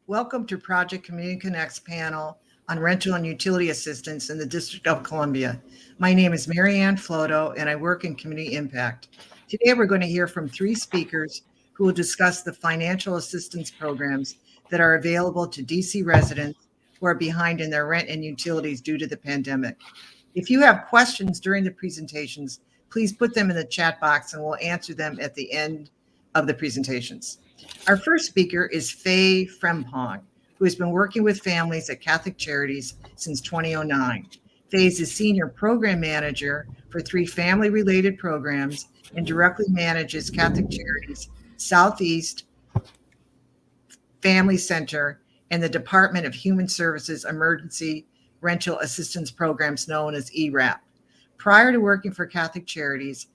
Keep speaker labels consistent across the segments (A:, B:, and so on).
A: Welcome to Project Community Connect's panel on rental and utility assistance in the District of Columbia. My name is Mary Ann Floto, and I work in community impact. Today, we're going to hear from three speakers who will discuss the financial assistance programs that are available to DC residents who are behind in their rent and utilities due to the pandemic. If you have questions during the presentations, please put them in the chat box and we'll answer them at the end of the presentations. Our first speaker is Faye Frempong, who has been working with families at Catholic Charities since 2009. Faye is a senior program manager for three family-related programs and directly manages Catholic Charities Southeast Family Center and the Department of Human Services Emergency Rental Assistance Programs known as Ewrap. Prior to working for Catholic Charities,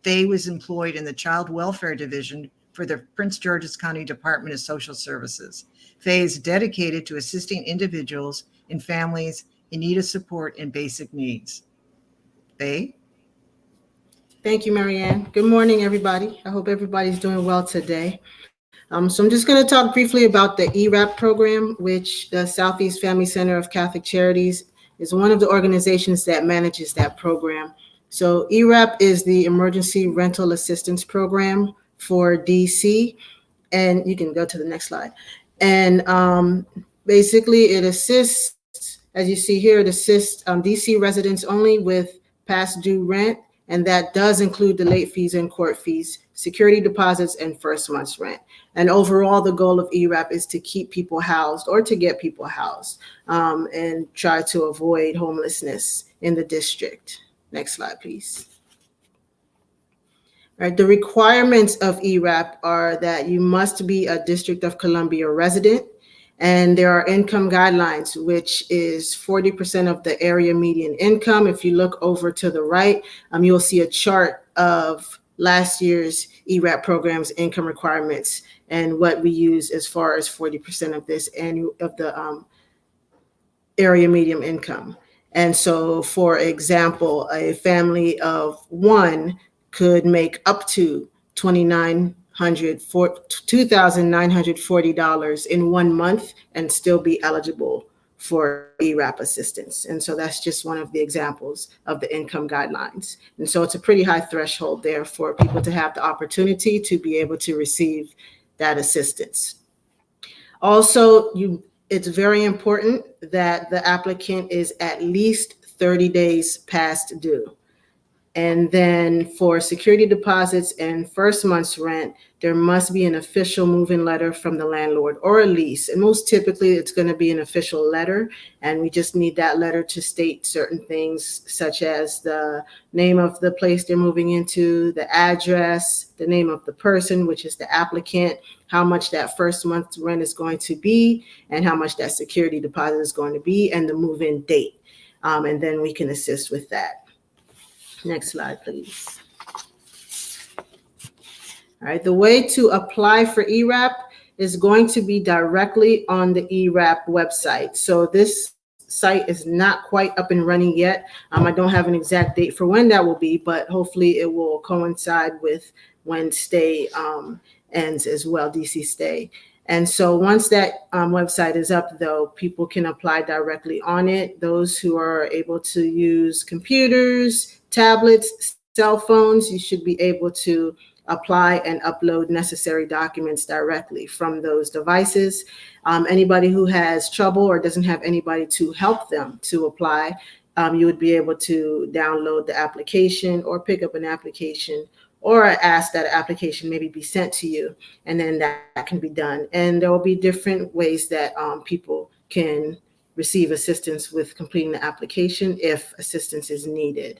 A: Faye was employed in the Child Welfare Division for the Prince George's County Department of Social Services. Faye is dedicated to assisting individuals and families in need of support and basic needs. Faye?
B: Thank you, Marianne. Good morning, everybody. I hope everybody's doing well today. So I'm just going to talk briefly about the Ewrap program, which the Southeast Family Center of Catholic Charities is one of the organizations that manages that program. So Ewrap is the Emergency Rental Assistance Program for DC, and you can go to the next slide. And basically it assists, as you see here, it assists DC residents only with past due rent, and that does include the late fees and court fees, security deposits, and first month's rent. And overall, the goal of Ewrap is to keep people housed or to get people housed and try to avoid homelessness in the district. Next slide, please. All right, the requirements of Ewrap are that you must be a District of Columbia resident, and there are income guidelines, which is 40% of the area median income. If you look over to the right, you'll see a chart of last year's Ewrap program's income requirements and what we use as far as 40% of this annual of the area median income. And so, for example, a family of one could make up to $2,940 in 1 month and still be eligible for Ewrap assistance. And so that's just one of the examples of the income guidelines. And so it's a pretty high threshold there for people to have the opportunity to be able to receive that assistance. Also, it's very important that the applicant is at least 30 days past due. And then for security deposits and first month's rent, there must be an official move-in letter from the landlord or a lease. And most typically it's going to be an official letter. And we just need that letter to state certain things such as the name of the place they're moving into, the address, the name of the person, which is the applicant, how much that first month's rent is going to be, and how much that security deposit is going to be, and the move-in date. And then we can assist with that. Next slide, please. All right, the way to apply for Ewrap is going to be directly on the Ewrap website. So this site is not quite up and running yet. I don't have an exact date for when that will be, but hopefully it will coincide with when stay ends as well, DC stay. And so once that website is up, though, people can apply directly on it. Those who are able to use computers, tablets, cell phones, you should be able to apply and upload necessary documents directly from those devices. Anybody who has trouble or doesn't have anybody to help them to apply, you would be able to download the application or pick up an application or ask that an application maybe be sent to you, and then that can be done. And there will be different ways that people can receive assistance with completing the application if assistance is needed.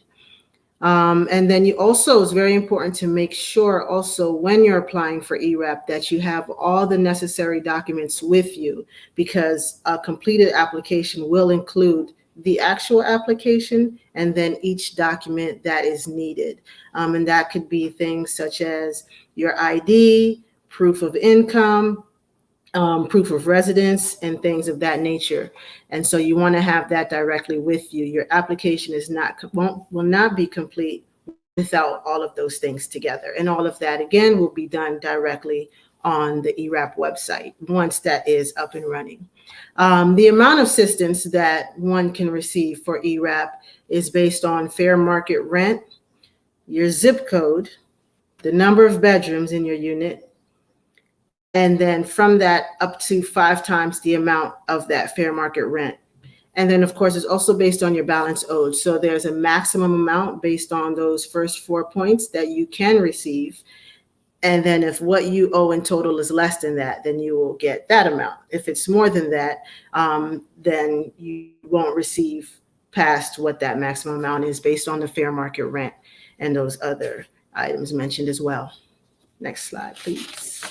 B: And then it's very important to make sure also when you're applying for Ewrap that you have all the necessary documents with you, because a completed application will include the actual application and then each document that is needed. And that could be things such as your ID, proof of income, proof of residence, and things of that nature. And so you want to have that directly with you. Your application will not be complete without all of those things together. And all of that, again, will be done directly on the Ewrap website once that is up and running. The amount of assistance that one can receive for Ewrap is based on fair market rent, your zip code, the number of bedrooms in your unit, and then from that up to 5 times the amount of that fair market rent. And then, of course, it's also based on your balance owed. So there's a maximum amount based on those first 4 points that you can receive. And then if what you owe in total is less than that, then you will get that amount. If it's more than that, then you won't receive past what that maximum amount is based on the fair market rent and those other items mentioned as well. Next slide, please.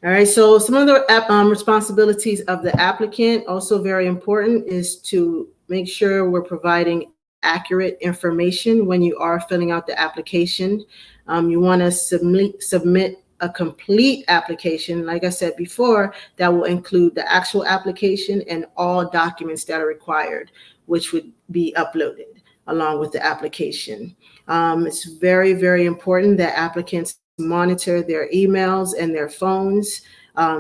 B: All right, so some of the responsibilities of the applicant, also very important, is to make sure we're providing accurate information when you are filling out the application. You want to submit a complete application, like I said before, that will include the actual application and all documents that are required, which would be uploaded along with the application. It's very, very important that applicants monitor their emails and their phones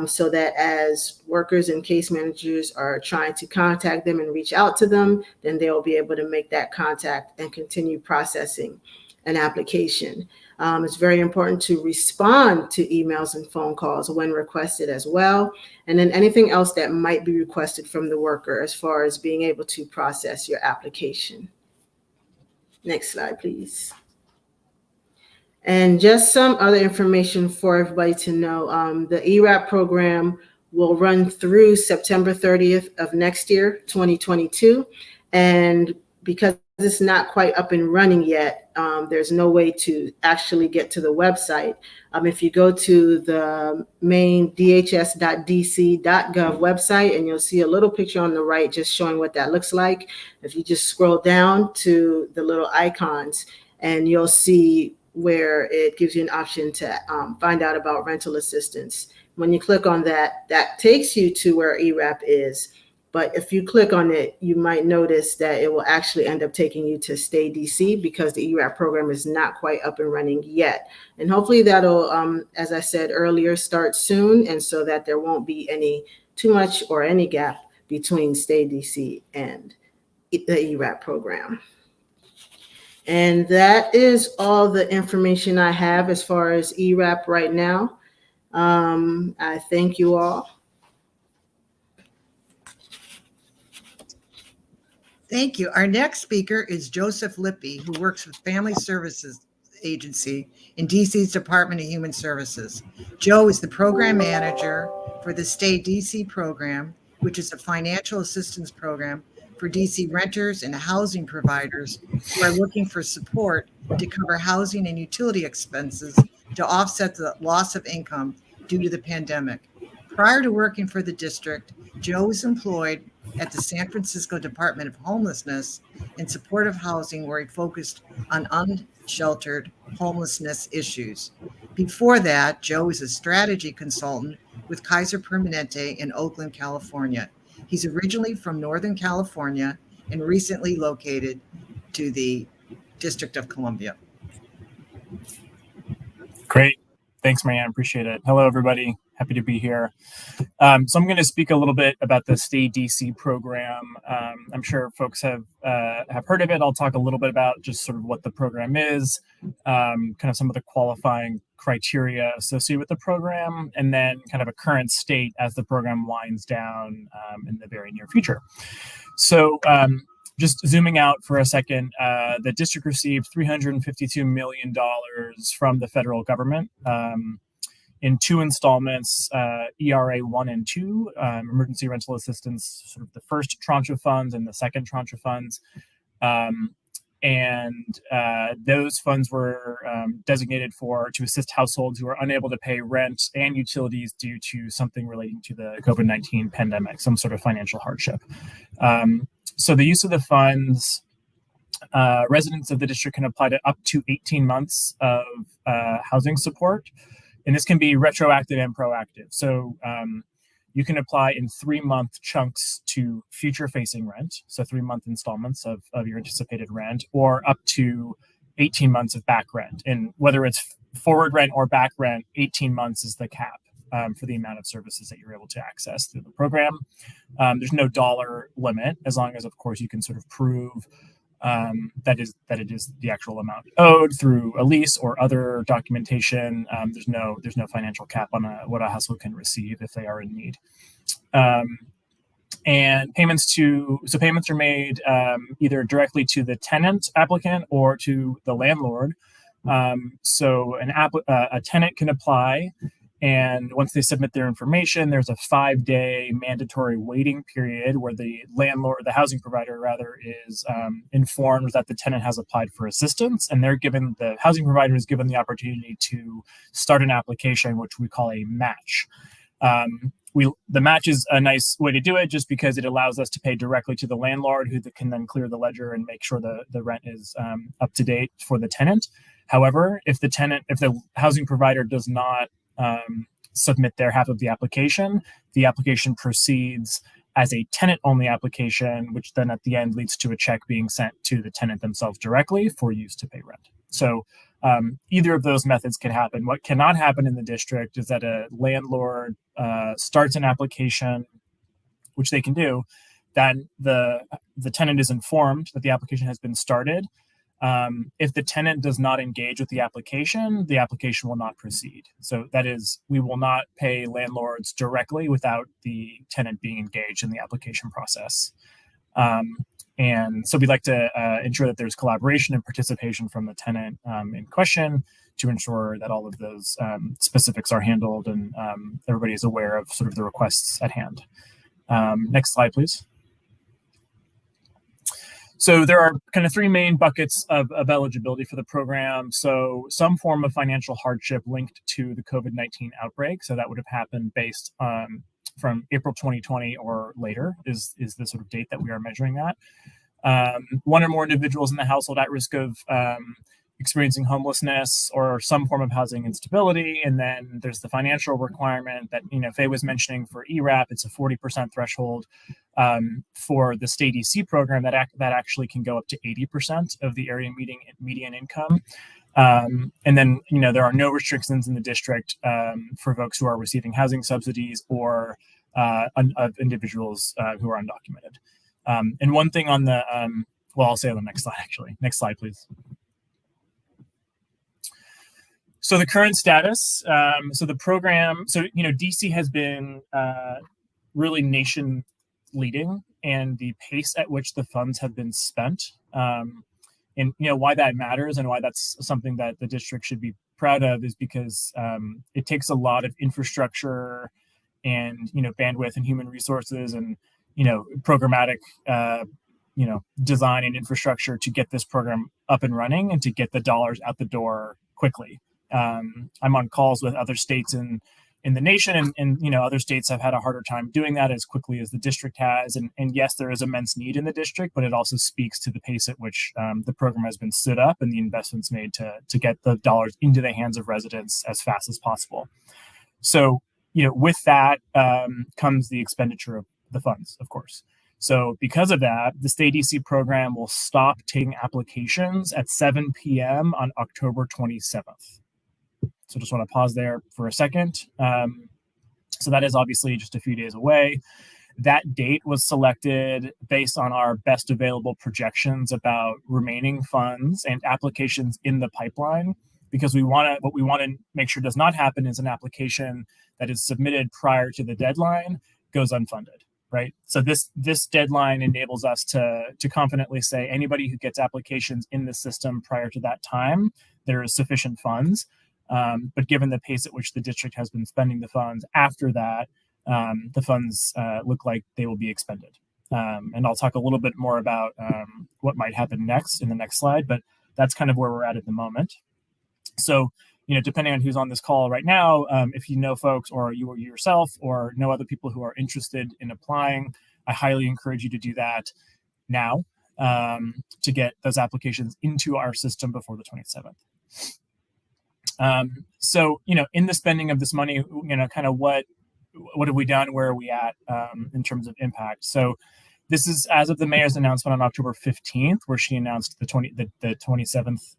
B: so that as workers and case managers are trying to contact them and reach out to them, then they'll be able to make that contact and continue processing an application. It's very important to respond to emails and phone calls when requested as well. And then anything else that might be requested from the worker as far as being able to process your application. Next slide, please. And just some other information for everybody to know. The Ewrap program will run through September 30th of next year, 2022. And because it's not quite up and running yet, there's no way to actually get to the website. If you go to the main dhs.dc.gov website, and you'll see a little picture on the right just showing what that looks like. If you just scroll down to the little icons, and you'll see where it gives you an option to find out about rental assistance. When you click on that, that takes you to where Ewrap is. But if you click on it, you might notice that it will actually end up taking you to Stay DC because the Ewrap program is not quite up and running yet. And hopefully that'll, as I said earlier, start soon, and so that there won't be too much or any gap between Stay DC and the Ewrap program. And that is all the information I have as far as Ewrap right now. I thank you all.
A: Thank you. Our next speaker is Joseph Lippi, who works with Family Services Agency in DC's Department of Human Services. Joe is the program manager for the Stay DC program, which is a financial assistance program for DC renters and housing providers who are looking for support to cover housing and utility expenses to offset the loss of income due to the pandemic. Prior to working for the district, Joe was employed at the San Francisco Department of Homelessness and Supportive Housing, where he focused on unsheltered homelessness issues. Before that, Joe was a strategy consultant with Kaiser Permanente in Oakland, California. He's originally from Northern California and recently located to the District of Columbia.
C: Great. Thanks, Marianne. Appreciate it. Hello, everybody. Happy to be here. So I'm going to speak a little bit about the Stay DC program. I'm sure folks have heard of it. I'll talk a little bit about just sort of what the program is, kind of some of the qualifying criteria associated with the program, and then kind of a current state as the program winds down in the very near future. So just zooming out for a second, the district received $352 million from the federal government in 2 installments, ERA 1 and 2, emergency rental assistance, sort of the first tranche of funds and the second tranche of funds. And those funds were designated to assist households who are unable to pay rent and utilities due to something relating to the COVID-19 pandemic, some sort of financial hardship. So the use of the funds, residents of the district can apply to up to 18 months of housing support. And this can be retroactive and proactive. So you can apply in 3-month chunks to future-facing rent, so 3-month installments of your anticipated rent, or up to 18 months of back rent. And whether it's forward rent or back rent, 18 months is the cap for the amount of services that you're able to access through the program. There's no dollar limit, as long as, of course, you can sort of prove that it is the actual amount owed through a lease or other documentation. There's no financial cap on what a household can receive if they are in need. And payments are made either directly to the tenant applicant or to the landlord. So a tenant can apply, and once they submit their information, there's a 5-day mandatory waiting period where the housing provider rather, is informed that the tenant has applied for assistance, and the housing provider is given the opportunity to start an application, which we call a match. The match is a nice way to do it, just because it allows us to pay directly to the landlord, who can then clear the ledger and make sure the rent is up to date for the tenant. However, if the housing provider does not submit their half of the application proceeds as a tenant-only application, which then at the end leads to a check being sent to the tenant themselves directly for use to pay rent. So either of those methods can happen. What cannot happen in the district is that a landlord starts an application, which they can do, then the tenant is informed that the application has been started. If the tenant does not engage with the application will not proceed. So that is, we will not pay landlords directly without the tenant being engaged in the application process. And so we'd like to ensure that there's collaboration and participation from the tenant in question, to ensure that all of those specifics are handled and everybody is aware of sort of the requests at hand. Next slide, please. So there are kind of 3 main buckets of eligibility for the program. So some form of financial hardship linked to the COVID-19 outbreak. So that would have happened based from April 2020 or later is the sort of date that we are measuring that. 1 or more individuals in the household at risk of experiencing homelessness or some form of housing instability. And then there's the financial requirement that, Faye was mentioning for Ewrap. It's a 40% threshold for the state DC program that actually can go up to 80% of the area median income. And then, there are no restrictions in the district for folks who are receiving housing subsidies or of individuals who are undocumented. And one thing on the, I'll say on the next slide, actually. Next slide, please. So the current status, so the program, DC has been really nation leading, and the pace at which the funds have been spent, and why that matters and why that's something that the district should be proud of is because it takes a lot of infrastructure and bandwidth and human resources and programmatic design and infrastructure to get this program up and running and to get the dollars out the door quickly. I'm on calls with other states in the nation, and other states have had a harder time doing that as quickly as the district has. And yes, there is immense need in the district, but it also speaks to the pace at which the program has been stood up and the investments made to get the dollars into the hands of residents as fast as possible. So, with that comes the expenditure of the funds, of course. So because of that, the Stay DC program will stop taking applications at 7 p.m. on October 27th. So just want to pause there for a second. So that is obviously just a few days away. That date was selected based on our best available projections about remaining funds and applications in the pipeline, because what we want to make sure does not happen is an application that is submitted prior to the deadline goes unfunded, right? So this deadline enables us to confidently say anybody who gets applications in the system prior to that time, there is sufficient funds. But given the pace at which the district has been spending the funds after that, the funds look like they will be expended. And I'll talk a little bit more about what might happen next in the next slide, but that's kind of where we're at the moment. So, depending on who's on this call right now, if you know folks or you yourself or know other people who are interested in applying, I highly encourage you to do that now to get those applications into our system before the 27th. So, in the spending of this money, kind of what have we done? Where are we at in terms of impact? So this is as of the mayor's announcement on October 15th, where she announced the 27th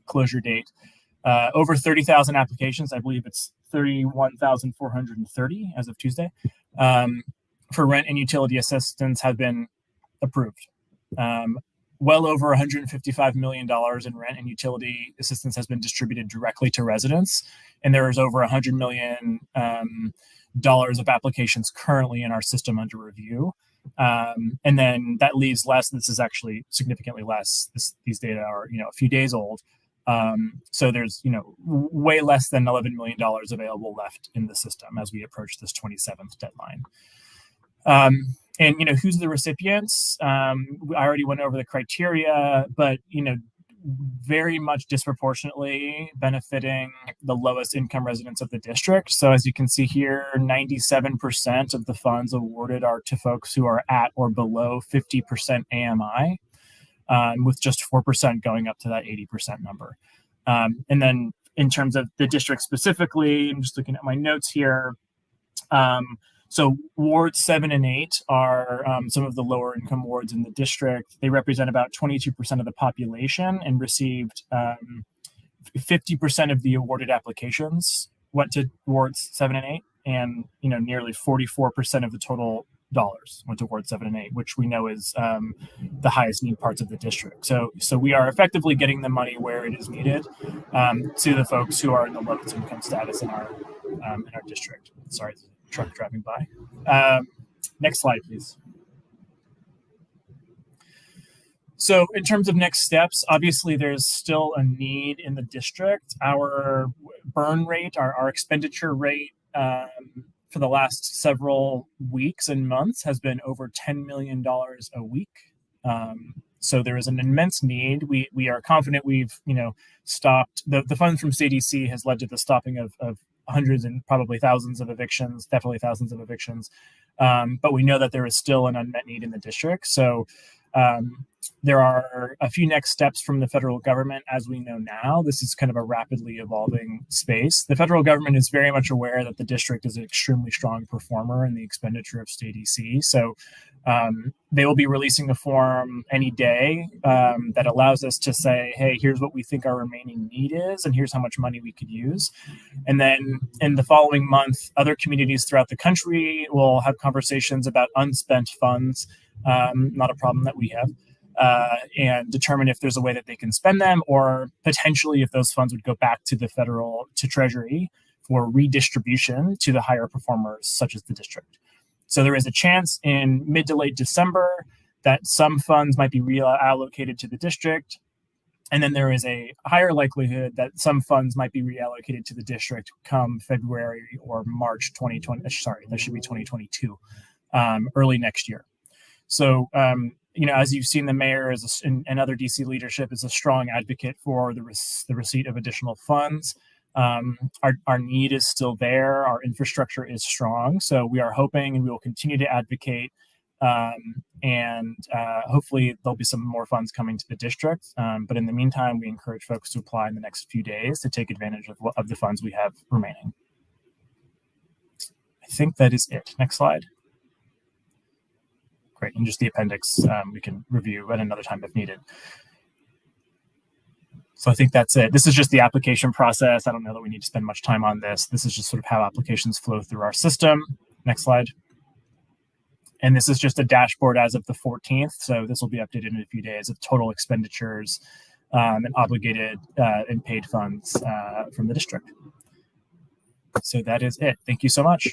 C: closure date. over 30,000 applications. I believe it's 31,430 as of Tuesday, for rent and utility assistance have been approved. Well over $155 million in rent and utility assistance has been distributed directly to residents, and there is over $100 million of applications currently in our system under review. And then that leaves less. This is actually significantly less. These data are, a few days old. So there's, way less than $11 million available left in the system as we approach this 27th deadline. And, who's the recipients? I already went over the criteria, but, very much disproportionately benefiting the lowest income residents of the district. So as you can see here, 97% of the funds awarded are to folks who are at or below 50% AMI, with just 4% going up to that 80% number. And then in terms of the district specifically, I'm just looking at my notes here. So wards 7 and 8 are some of the lower income wards in the district. They represent about 22% of the population and received 50% of the awarded applications went to wards 7 and 8, and nearly 44% of the total dollars went to wards 7 and 8, which we know is the highest need parts of the district. So we are effectively getting the money where it is needed to the folks who are in the lowest income status in our district. Sorry. Truck driving by. Next slide, please. So in terms of next steps, obviously there's still a need in the district. Our burn rate, our expenditure rate for the last several weeks and months has been over $10 million a week. So there is an immense need. We are confident we've stopped. The funds from CDC has led to the stopping of hundreds and probably thousands of evictions, definitely thousands of evictions. But we know that there is still an unmet need in the district. So there are a few next steps from the federal government. As we know now, this is kind of a rapidly evolving space. The federal government is very much aware that the district is an extremely strong performer in the expenditure of state EC. So they will be releasing a form any day that allows us to say, hey, here's what we think our remaining need is, and here's how much money we could use. And then in the following month, other communities throughout the country will have conversations about unspent funds, not a problem that we have, and determine if there's a way that they can spend them, or potentially if those funds would go back to the to Treasury for redistribution to the higher performers, such as the district. So there is a chance in mid to late December that some funds might be reallocated to the district. And then there is a higher likelihood that some funds might be reallocated to the district come February or March 2020. Sorry, that should be 2022, early next year. So, as you've seen, the mayor and other DC leadership is a strong advocate for the receipt of additional funds. Our need is still there. Our infrastructure is strong. So we are hoping, and we will continue to advocate, and hopefully there'll be some more funds coming to the district. But in the meantime, we encourage folks to apply in the next few days to take advantage of the funds we have remaining. I think that is it. Next slide. Great, and just the appendix we can review at another time if needed. So I think that's it. This is just the application process. I don't know that we need to spend much time on this. This is just sort of how applications flow through our system. Next slide. And this is just a dashboard as of the 14th. So this will be updated in a few days of total expenditures and obligated and paid funds from the district. So that is it. Thank you so much.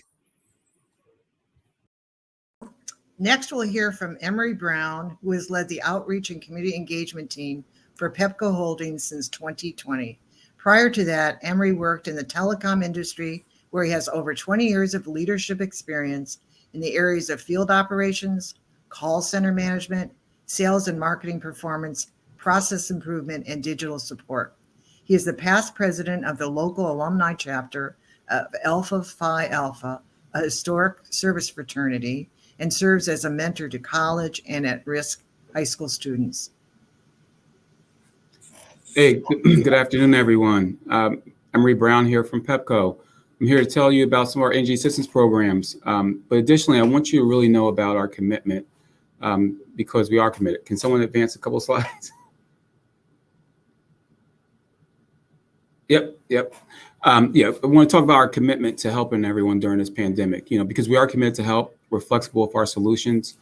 A: Next, we'll hear from Emory Brown, who has led the outreach and community engagement team for PEPCO Holdings since 2020. Prior to that, Emory worked in the telecom industry, where he has over 20 years of leadership experience in the areas of field operations, call center management, sales and marketing performance, process improvement, and digital support. He is the past president of the local alumni chapter of Alpha Phi Alpha, a historic service fraternity, and serves as a mentor to college and at-risk high school students.
D: Hey, good afternoon, everyone. Emory Brown here from PEPCO. I'm here to tell you about some of our energy assistance programs. But additionally, I want you to really know about our commitment because we are committed. Can someone advance a couple slides? Yep. Yeah, I want to talk about our commitment to helping everyone during this pandemic, because we are committed to help. We're flexible with our solutions.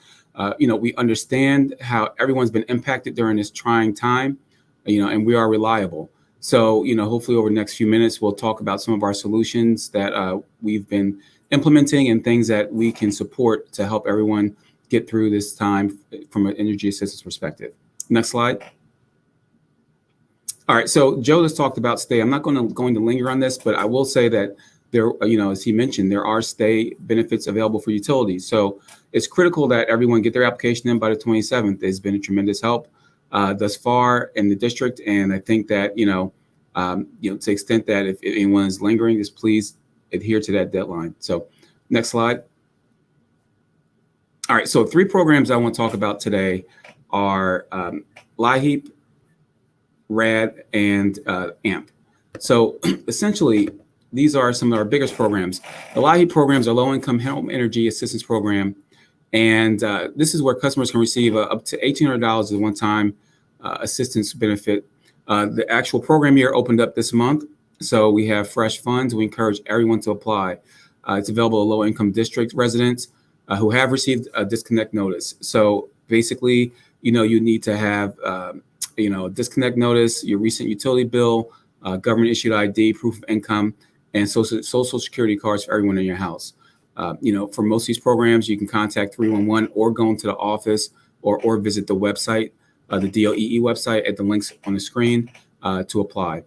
D: We understand how everyone's been impacted during this trying time, and we are reliable. So, hopefully over the next few minutes, we'll talk about some of our solutions that we've been implementing and things that we can support to help everyone get through this time from an energy assistance perspective. Next slide. All right, so Joe just talked about stay. I'm not going to linger on this, but I will say that there, as he mentioned, there are stay benefits available for utilities. So it's critical that everyone get their application in by the 27th. It's been a tremendous help thus far in the district, and I think that to the extent that if anyone is lingering, just please adhere to that deadline. So next slide. All right, so 3 programs I want to talk about today are LIHEAP, RAD, and AMP. So essentially, these are some of our biggest programs. The LIHEAP programs are low-income home energy assistance program, and this is where customers can receive up to $1,800 as a one-time assistance benefit. The actual program year opened up this month, so we have fresh funds. We encourage everyone to apply. It's available to low-income district residents who have received a disconnect notice. So basically, you need to have a disconnect notice, your recent utility bill, government issued ID, proof of income, and social security cards for everyone in your house. For most of these programs, you can contact 311 or go into the office or visit the website, the DOEE website at the links on the screen to apply.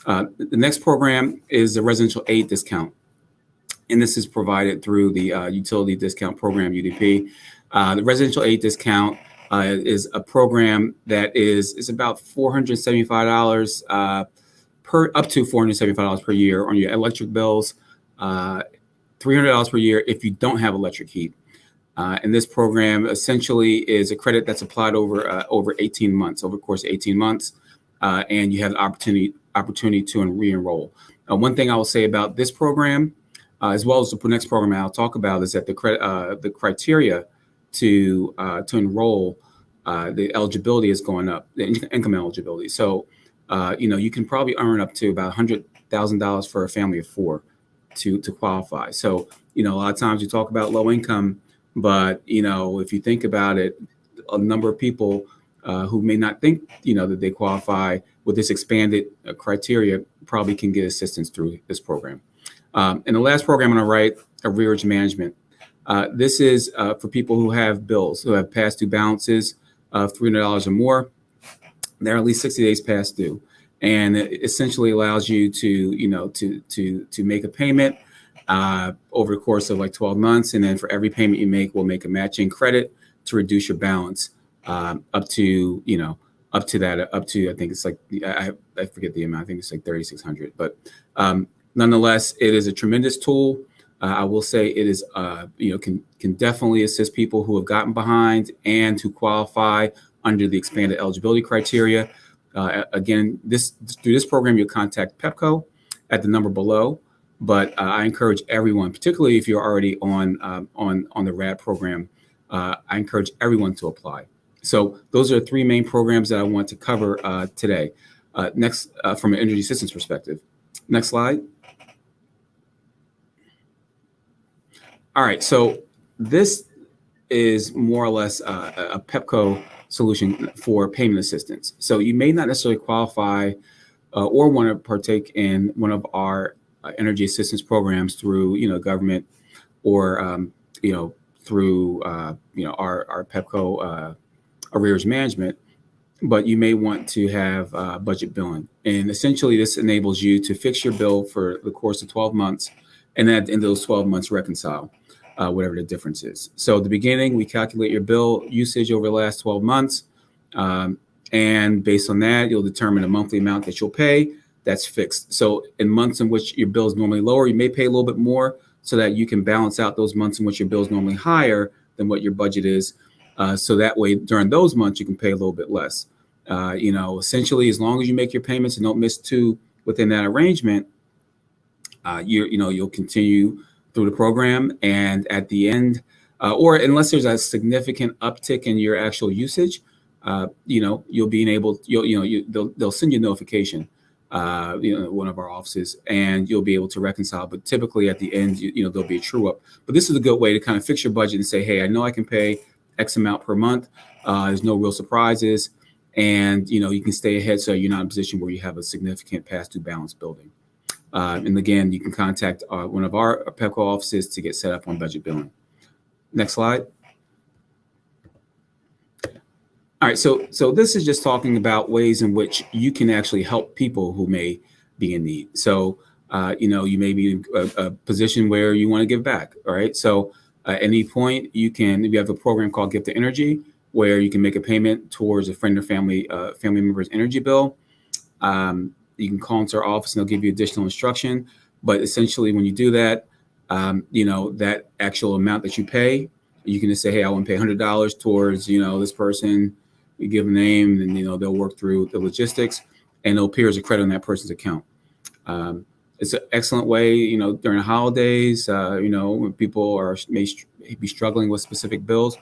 D: The next program is the residential aid discount. And this is provided through the utility discount program, UDP. The residential aid discount is a program that is about $475 up to $475 per year on your electric bills, $300 per year if you don't have electric heat. And this program essentially is a credit that's applied over 18 months, over the course of 18 months, and you have the opportunity to re-enroll. One thing I will say about this program, as well as the next program I'll talk about, is that the criteria to enroll, the eligibility is going up, the income eligibility. So, you can probably earn up to about $100,000 for a family of 4 to qualify. So, a lot of times you talk about low income, but, if you think about it, a number of people who may not think, that they qualify with this expanded criteria probably can get assistance through this program. And the last program on the right, arrearage management. This is for people who have bills, who have past due balances of $300 or more. They're at least 60 days past due, and it essentially allows you to make a payment over the course of like 12 months, and then for every payment you make, we'll make a matching credit to reduce your balance up to I think it's like I forget the amount. I think it's like $3,600, but nonetheless, it is a tremendous tool. I will say it is, can definitely assist people who have gotten behind and who qualify under the expanded eligibility criteria. Again, through this program, you'll contact PEPCO at the number below. But I encourage everyone, particularly if you're already on the RAD program, I encourage everyone to apply. So those are 3 main programs that I want to cover today. Next, from an energy assistance perspective. Next slide. All right, so this is more or less a PEPCO solution for payment assistance. So you may not necessarily qualify or want to partake in one of our energy assistance programs through government or through our PEPCO arrears management, but you may want to have budget billing. And essentially this enables you to fix your bill for the course of 12 months, and then at the end of those 12 months reconcile whatever the difference is. So at the beginning, we calculate your bill usage over the last 12 months. And based on that, you'll determine a monthly amount that you'll pay that's fixed. So in months in which your bill is normally lower, you may pay a little bit more so that you can balance out those months in which your bill is normally higher than what your budget is. So that way, during those months, you can pay a little bit less. Essentially, as long as you make your payments and don't miss 2 within that arrangement, you'll continue through the program. And at the end, or unless there's a significant uptick in your actual usage, you'll be able, they'll send you a notification one of our offices, and you'll be able to reconcile. But typically at the end, there'll be a true up. But this is a good way to kind of fix your budget and say, hey, I know I can pay X amount per month. There's no real surprises. And, you can stay ahead so you're not in a position where you have a significant past due balance building. And again, you can contact one of our PEPCO offices to get set up on budget billing. Next slide. All right, so this is just talking about ways in which you can actually help people who may be in need. So, you may be in a position where you want to give back, all right? So at any point, we have a program called Gift to Energy, where you can make a payment towards a friend or family member's energy bill. You can call into our office and they'll give you additional instruction. But essentially, when you do that, that actual amount that you pay, you can just say, hey, I want to pay $100 towards, this person. You give a name and, they'll work through the logistics and it'll appear as a credit on that person's account. It's an excellent way, during the holidays, when people may be struggling with specific bills,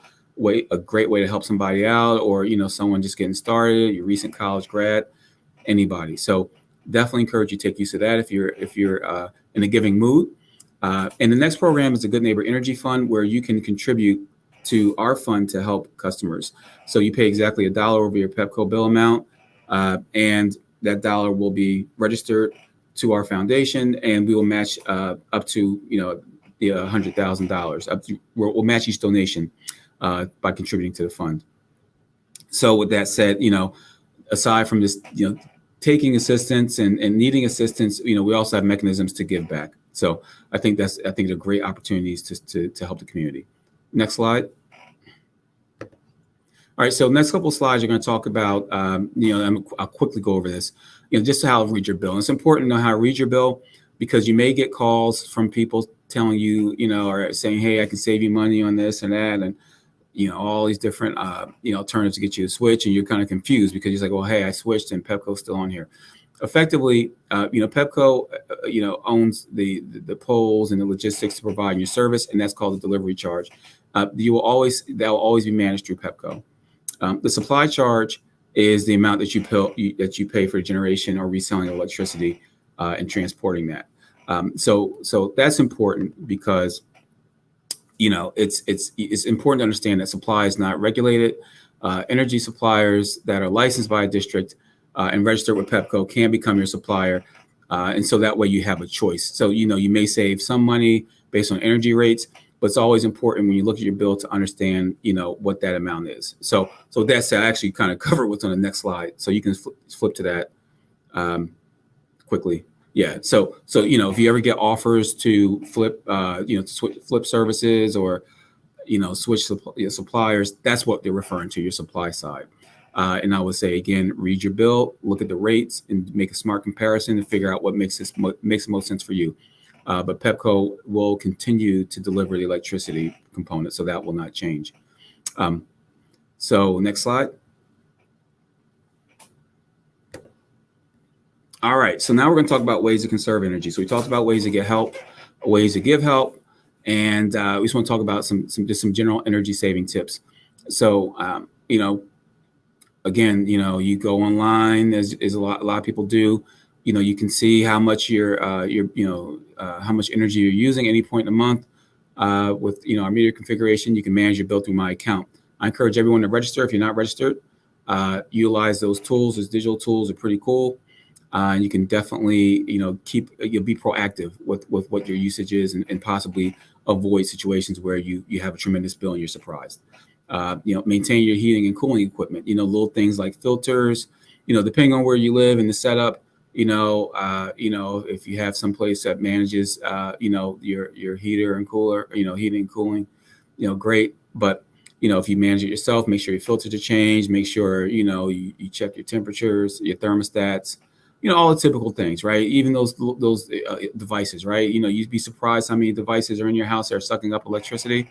D: a great way to help somebody out, or, someone just getting started, your recent college grad, anybody. So definitely encourage you to take use of that if you're in a giving mood. And the next program is the Good Neighbor Energy Fund, where you can contribute to our fund to help customers. So you pay exactly $1 over your PEPCO bill amount, and that dollar will be registered to our foundation, and we will match up to the $100,000. We'll match each donation by contributing to the fund. So with that said, aside from just taking assistance and needing assistance, we also have mechanisms to give back. So I think they're great opportunities to help the community. Next slide. All right, so next couple of slides, you're going to talk about, I'll quickly go over this, just how to read your bill. And it's important to know how to read your bill, because you may get calls from people telling you, or saying, hey, I can save you money on this and that, and, all these different, alternatives to get you to switch, and you're kind of confused because you're like, well, hey, I switched and PEPCO's still on here. Effectively, PEPCO, owns the poles and the logistics to provide your service, and that's called the delivery charge. That will always be managed through PEPCO. The supply charge is the amount that you pay for generation or reselling electricity and transporting that. So that's important because it's important to understand that supply is not regulated. Energy suppliers that are licensed by a district and registered with PEPCO can become your supplier, and so that way you have a choice. So you may save some money based on energy rates, but it's always important when you look at your bill to understand, what that amount is. So that said, I actually kind of cover what's on the next slide. So you can flip to that quickly. Yeah. So if you ever get offers to flip, flip services or, switch suppliers, that's what they're referring to, your supply side. And I would say, again, read your bill, look at the rates, and make a smart comparison and figure out what makes the most sense for you. But PEPCO will continue to deliver the electricity component, so that will not change. So next slide. All right, so now we're going to talk about ways to conserve energy. So we talked about ways to get help, ways to give help, and we just want to talk about some general energy saving tips. So again, you go online, as a lot of people do. You can see how much how much energy you're using at any point in the month. With our meter configuration, you can manage your bill through My Account. I encourage everyone to register if you're not registered. Utilize those tools. Those digital tools are pretty cool. And you can definitely, you'll be proactive with what your usage is, and possibly avoid situations where you have a tremendous bill and you're surprised. Maintain your heating and cooling equipment. Little things like filters. Depending on where you live and the setup. If you have some place that manages, your heater and cooler, heating and cooling, great. But if you manage it yourself, make sure your filters are changed. Make sure you check your temperatures, your thermostats. All the typical things, right? Even those devices, right? You'd be surprised how many devices are in your house that are sucking up electricity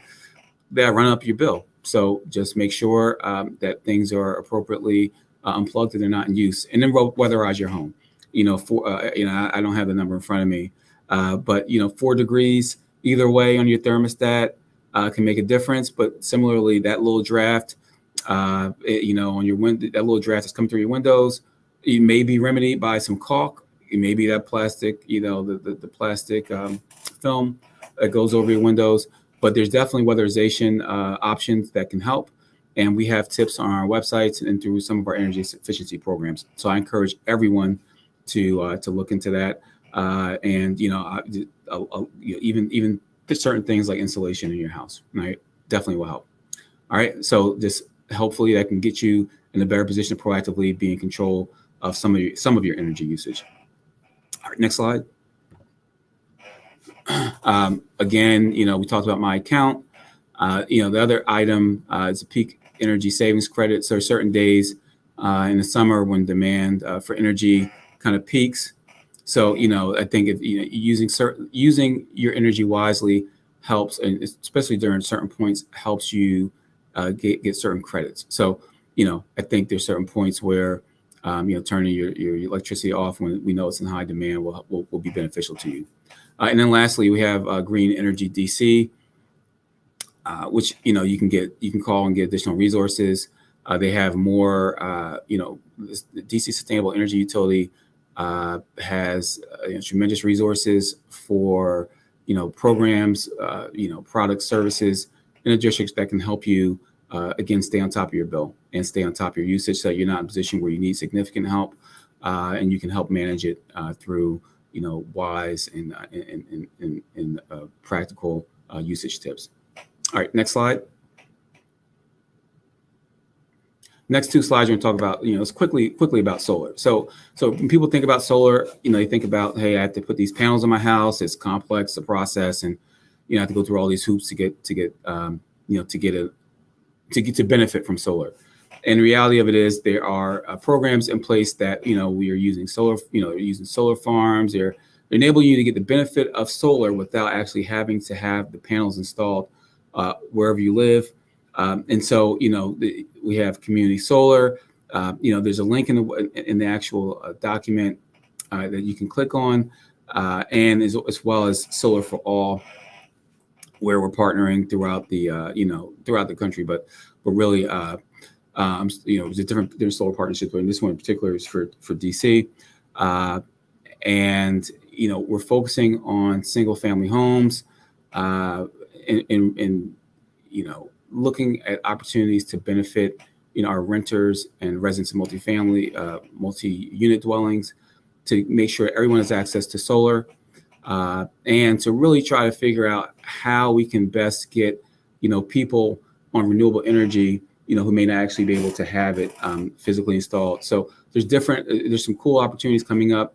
D: that run up your bill. So just make sure that things are appropriately unplugged and they're not in use, and then weatherize your home. I don't have the number in front of me, but 4 degrees either way on your thermostat can make a difference. But similarly, that little draft, on your window, that little draft that's coming through your windows, it may be remedied by some caulk, it may be that plastic, the plastic film that goes over your windows, but there's definitely weatherization options that can help. And we have tips on our websites and through some of our energy efficiency programs. So I encourage everyone to look into that. And even certain things like insulation in your house, right? Definitely will help. All right. So just hopefully that can get you in a better position to proactively be in control of some of your energy usage. All right. Next slide. Again, we talked about my account. The other item is a peak energy savings credit. So certain days in the summer when demand for energy kind of peaks. So, I think if using your energy wisely helps, and especially during certain points, helps you get certain credits. So, I think there's certain points where turning your electricity off when we know it's in high demand will be beneficial to you. And then lastly, we have Green Energy DC, which you can call and get additional resources. They have more. The DC Sustainable Energy Utility has tremendous resources for programs, products, services in the districts that can help you again stay on top of your bill and stay on top of your usage, so you're not in a position where you need significant help, and you can help manage it through wise and practical usage tips. All right, next slide. Next two slides, we're going to talk about, it's quickly about solar. So when people think about solar, they think about, hey, I have to put these panels on my house. It's complex, the process, and I have to go through all these hoops to benefit from solar. And the reality of it is there are programs in place that we are using solar. Using solar farms. They're enabling you to get the benefit of solar without actually having to have the panels installed wherever you live. And so, we have community solar. There's a link in the actual document that you can click on, and as well as Solar for All, where we're partnering throughout the country. But really, there's different solar partnerships, but this one in particular is for DC, and we're focusing on single family homes, and looking at opportunities to benefit our renters and residents of multifamily, multi-unit dwellings, to make sure everyone has access to solar, and to really try to figure out how we can best get people on renewable energy who may not actually be able to have it physically installed. So there's some cool opportunities coming up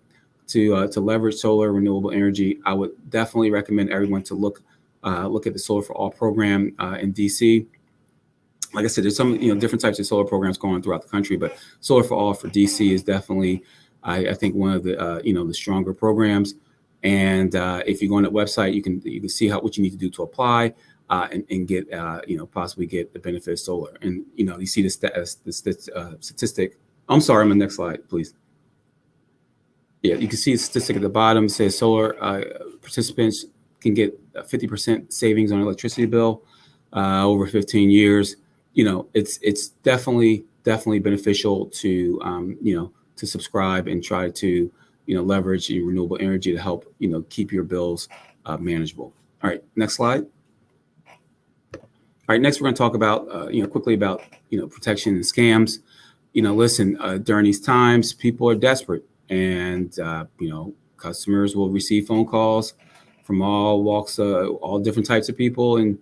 D: to leverage solar renewable energy. I would definitely recommend everyone to look at the Solar for All program in DC. Like I said, there's some different types of solar programs going on throughout the country, but Solar for All for DC is definitely, I think, one of the the stronger programs. And if you go on that website, you can see what you need to do to apply and get possibly get the benefit of solar. And you see the statistic. I'm sorry, I'm on the next slide, please. Yeah, you can see a statistic at the bottom. It says solar participants can get 50% savings on electricity bill over 15 years. It's definitely beneficial to to subscribe and try to leverage your renewable energy to help keep your bills manageable. All right, next slide. All right, next we're going to talk about quickly about protection and scams. Listen, during these times, people are desperate, and customers will receive phone calls from all walks, all different types of people, and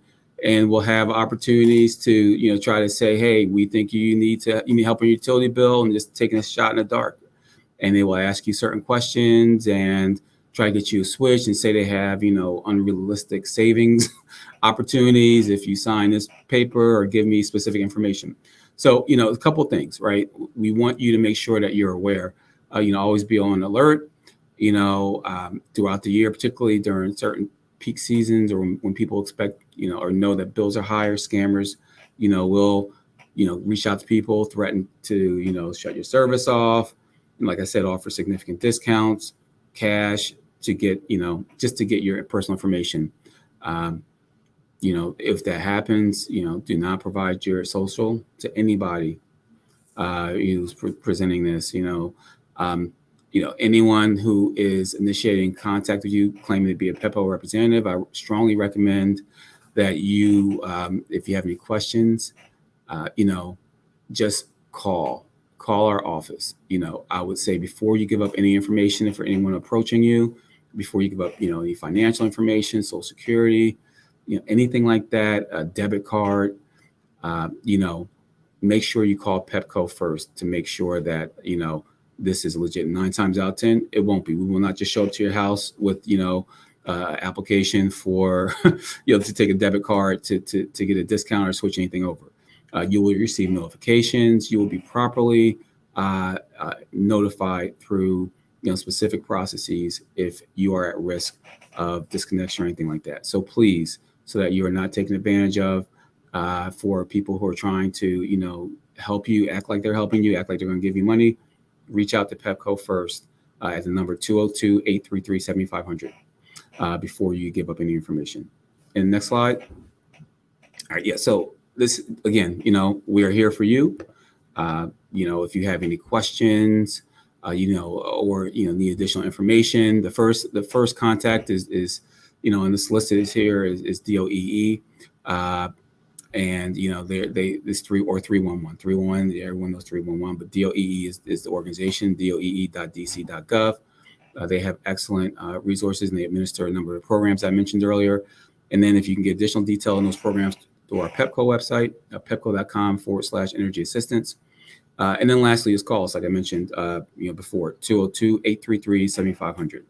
D: we'll have opportunities to try to say, hey, we think you need help on your utility bill, and just taking a shot in the dark. And they will ask you certain questions and try to get you a switch and say they have unrealistic savings opportunities if you sign this paper or give me specific information. So a couple of things, right? We want you to make sure that you're aware. Always be on alert. Throughout the year, particularly during certain peak seasons or when people expect, or know that bills are higher, scammers, will, reach out to people, threaten to, shut your service off. And like I said, offer significant discounts, cash to get, just to get your personal information. If that happens, do not provide your social to anybody who's presenting this, Anyone who is initiating contact with you claiming to be a PEPCO representative, I strongly recommend that you, if you have any questions, just call our office. I would say before you give up any information for anyone approaching you, before you give up, any financial information, Social Security, anything like that, a debit card, make sure you call PEPCO first to make sure that, this is legit. 9 times out of 10, it won't be. We will not just show up to your house with, application for, to take a debit card to get a discount or switch anything over. You will receive notifications. You will be properly notified through, specific processes if you are at risk of disconnection or anything like that. So please, so that you are not taken advantage of for people who are trying to, help you, act like they're helping you, act like they're going to give you money, reach out to PEPCO first at the number 202-833-7500 before you give up any information. And next slide. All right, yeah, so this, again, we are here for you. If you have any questions, or, need additional information, the first contact is and the solicitor is here is DOEE. And this 311. 311, everyone knows 311, but DOEE is the organization, doee.dc.gov. They have excellent resources, and they administer a number of programs I mentioned earlier. And then if you can get additional detail on those programs through our PEPCO website, pepco.com/energy assistance. And then lastly is calls, like I mentioned before, 202-833-7500.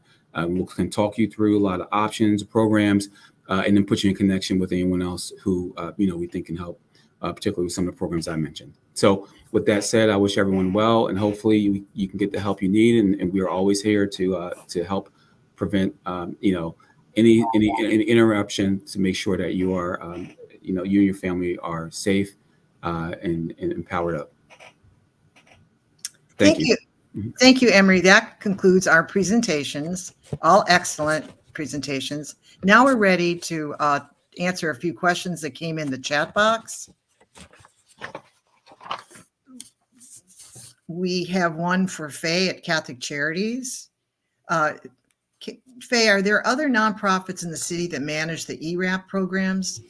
D: We can talk you through a lot of options, programs, and then put you in connection with anyone else who, we think can help, particularly with some of the programs I mentioned. So with that said, I wish everyone well, and hopefully you can get the help you need. And we are always here to help prevent, any interruption to make sure that you are, you and your family are safe and empowered up. Thank you.
A: Thank you, Emory. That concludes our presentations, all excellent presentations. Now we're ready to answer a few questions that came in the chat box. We have one for Faye at Catholic Charities. Faye, are there other nonprofits in the city that manage the Ewrap programs?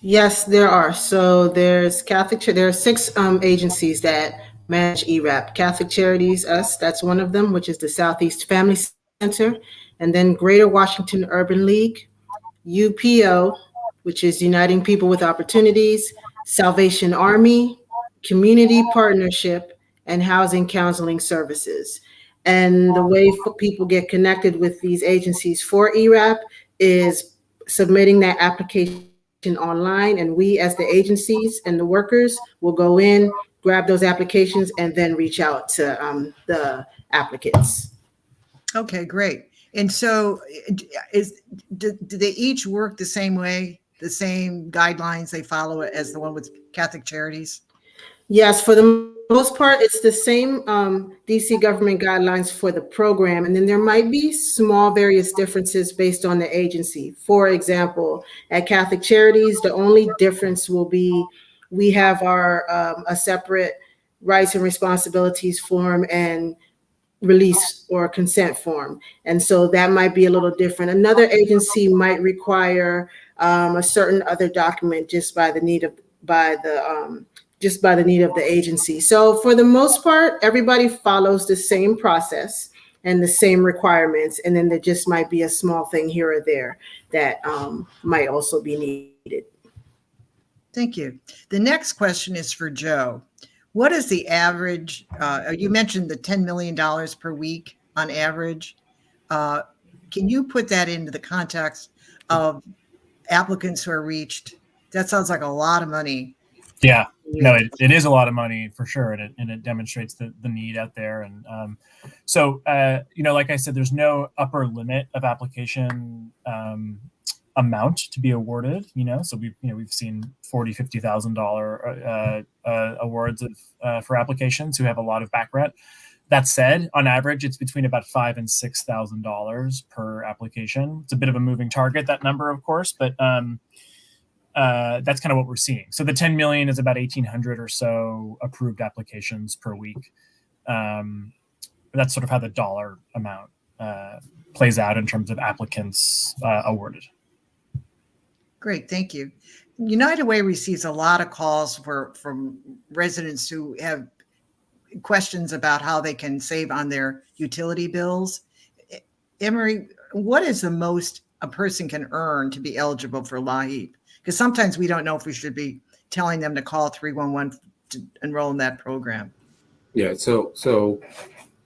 B: Yes, there are. So there are 6 agencies that manage Ewrap. Catholic Charities, us, that's one of them, which is the Southeast Family Center, and then Greater Washington Urban League, UPO, which is Uniting People with Opportunities, Salvation Army, Community Partnership, and Housing Counseling Services. And the way people get connected with these agencies for Ewrap is submitting that application online, and we as the agencies and the workers will go in, grab those applications, and then reach out to the applicants.
A: Okay, great. And so do they each work the same way, the same guidelines they follow as the one with Catholic Charities?
B: Yes, for the most part, it's the same DC government guidelines for the program. And then there might be small various differences based on the agency. For example, at Catholic Charities, the only difference will be we have our a separate rights and responsibilities form and release or consent form. And so that might be a little different. Another agency might require a certain other document just by the need of the agency. So for the most part, everybody follows the same process and the same requirements. And then there just might be a small thing here or there that might also be needed.
A: Thank you. The next question is for Joe. What is the average? You mentioned the $10 million per week on average. Can you put that into the context of applicants who are reached? That sounds like a lot of money.
C: Yeah, no, it is a lot of money for sure, and it demonstrates the need out there. And so, like I said, there's no upper limit of application amount to be awarded. So we've seen $40,000-$50,000 awards for applications who have a lot of background. That said, on average, it's between about $5,000 and $6,000 per application. It's a bit of a moving target, that number, of course, but that's kind of what we're seeing. So the 10 million is about 1,800 or so approved applications per week. that's sort of how the dollar amount plays out in terms of applicants awarded.
A: Great, thank you. United Way receives a lot of calls from residents who have questions about how they can save on their utility bills. Emory, what is the most a person can earn to be eligible for LAHEAP? Because sometimes we don't know if we should be telling them to call 311 to enroll in that program.
D: Yeah, so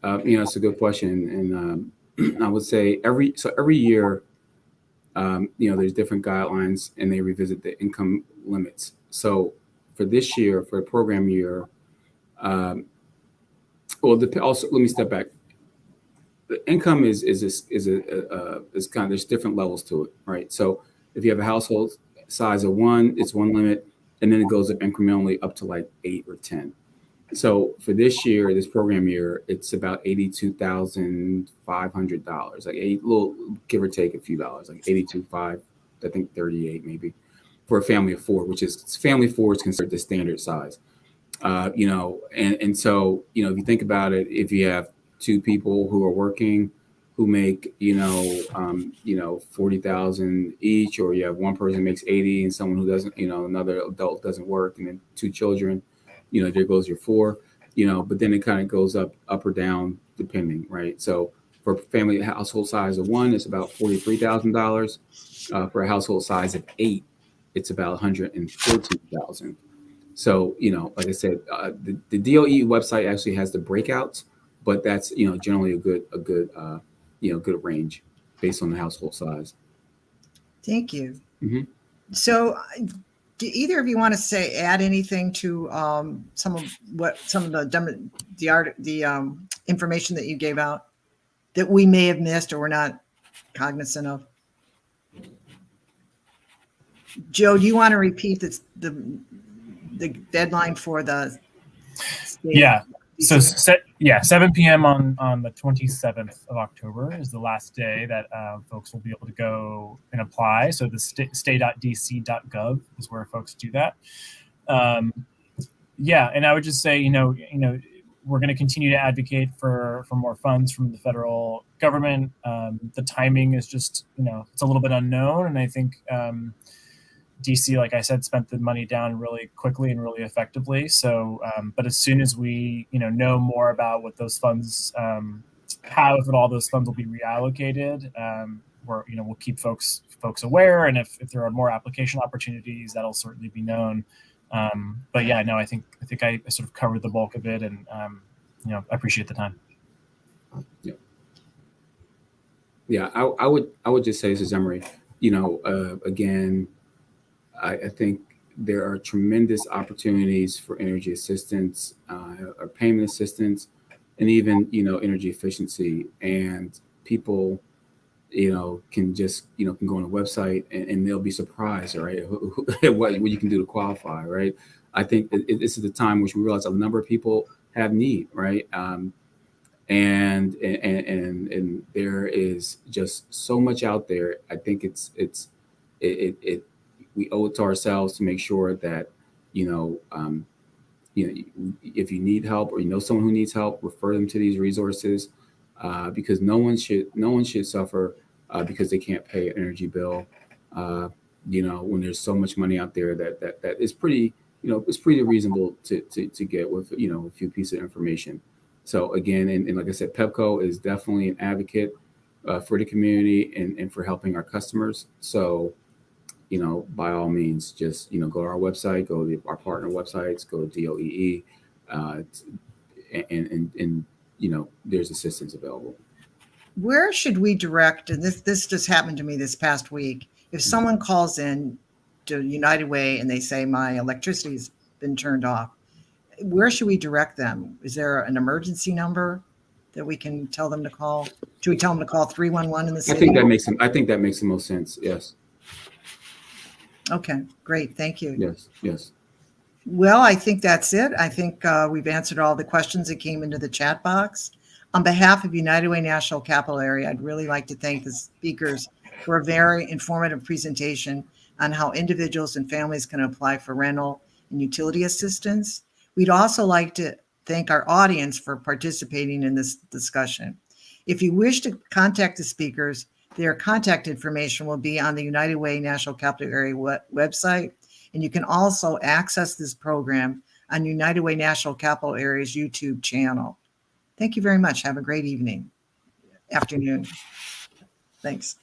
D: it's a good question, and I would say every year, there's different guidelines, and they revisit the income limits. So for this year, for the program year, also let me step back. The income is kind of, there's different levels to it, right? So if you have a household size of 1, it's one limit, and then it goes up incrementally up to like 8 or 10. So for this year, this program year, it's about $82,500, like a little give or take a few dollars, like 82.5, I think 38 maybe, for a family of 4, which is family of 4 is considered the standard size. And so if you think about it, if you have 2 people who are working, who make 40,000 each, or you have one person makes 80 and someone who doesn't, another adult doesn't work, and then 2 children. There goes your 4, but then it kind of goes up or down depending, right? So for a family household size of 1, it's about $43,000. For a household size of 8, it's about $114,000. So, like I said, the DOE website actually has the breakouts, but that's, generally a good range based on the household size.
A: Thank you.
D: Mm-hmm.
A: So do either of you want to add anything to some of the information that you gave out that we may have missed or we're not cognizant of? Joe, do you want to repeat the deadline for the state?
C: Yeah. So 7 p.m. on the 27th of October is the last day that folks will be able to go and apply. So the stay.dc.gov is where folks do that. And I would just say, we're going to continue to advocate for more funds from the federal government. The timing is just, it's a little bit unknown, and I think DC, like I said, spent the money down really quickly and really effectively. So, but as soon as we, know more about what those funds, how if all those funds will be reallocated, we'll keep folks aware. And if there are more application opportunities, that'll certainly be known. But yeah, no, I think I sort of covered the bulk of it, and I appreciate the time.
D: Yeah, I would just say, this is Emory. Again, I think there are tremendous opportunities for energy assistance, or payment assistance, and even, energy efficiency. And people, can just, can go on a website and they'll be surprised, right, what you can do to qualify, right? I think this is the time which we realize a number of people have need, right? And there is just so much out there. I think we owe it to ourselves to make sure that, if you need help or someone who needs help, refer them to these resources, because no one should suffer because they can't pay an energy bill. When there's so much money out there that is pretty, it's pretty reasonable to get with, a few pieces of information. So again, and like I said, PEPCO is definitely an advocate for the community and for helping our customers. So, by all means, just, go to our website, go to our partner websites, go to DOEE, and there's assistance available.
A: Where should we direct, and this just happened to me this past week, if someone calls in to United Way and they say my electricity's been turned off, where should we direct them? Is there an emergency number that we can tell them to call? Should we tell them to call 311 in the city?
D: I think that makes the most sense. Yes.
A: Okay, great. Thank you.
D: Yes.
A: Well, I think that's it. I think we've answered all the questions that came into the chat box. On behalf of United Way National Capital Area, I'd really like to thank the speakers for a very informative presentation on how individuals and families can apply for rental and utility assistance. We'd also like to thank our audience for participating in this discussion. If you wish to contact the speakers, their contact information will be on the United Way National Capital Area website, and you can also access this program on United Way National Capital Area's YouTube channel. Thank you very much. Have a great evening, afternoon. Thanks.